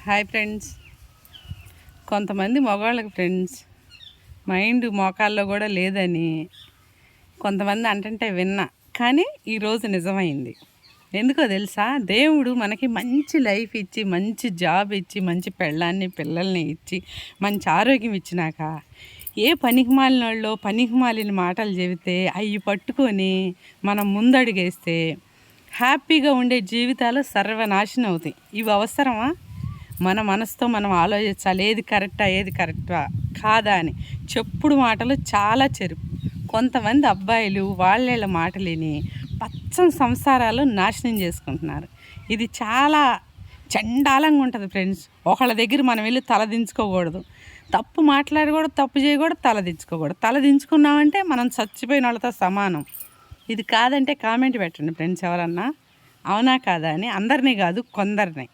Hi friends. కొంతమంది మగవాళ్ళకి friends mind మోకాల్లో కూడా లేదని కొంతమంది అంటుంటే విన్నా, కానీ ఈరోజు నిజమైంది. ఎందుకో తెలుసా? దేవుడు మనకి మంచి లైఫ్ ఇచ్చి, మంచి జాబ్ ఇచ్చి, మంచి పెళ్ళాన్ని పిల్లల్ని ఇచ్చి, మంచి ఆరోగ్యం ఇచ్చినాక ఏ పనికిమాలినోళ్ళో పనికిమాలిన మాటలు చెబితే అవి పట్టుకొని మనం ముందడుగేస్తే హ్యాపీగా ఉండే జీవితాలు సర్వనాశనం అవుతాయి. ఇవి అవసరమా? మన మనసుతో మనం ఆలోచించాలి, ఏది కరెక్టా ఏది కరెక్టా కాదా అని. చెప్పుడు మాటలు చాలా చెరుపు. కొంతమంది అబ్బాయిలు వాళ్ళ మాటలు విని పచ్చని సంసారాలు నాశనం చేసుకుంటున్నారు. ఇది చాలా చండాలంగా ఉంటుంది ఫ్రెండ్స్. ఒకళ్ళ దగ్గర మనం వెళ్ళి తలదించుకోకూడదు, తప్పు మాట్లాడకూడదు, తప్పు చేయకూడదు, తలదించుకోకూడదు. తలదించుకున్నామంటే మనం చచ్చిపోయిన వాళ్ళతో సమానం. ఇది కాదంటే కామెంట్ పెట్టండి ఫ్రెండ్స్, ఎవరన్నా అవునా కాదా అని. అందరినీ కాదు, కొందరిని.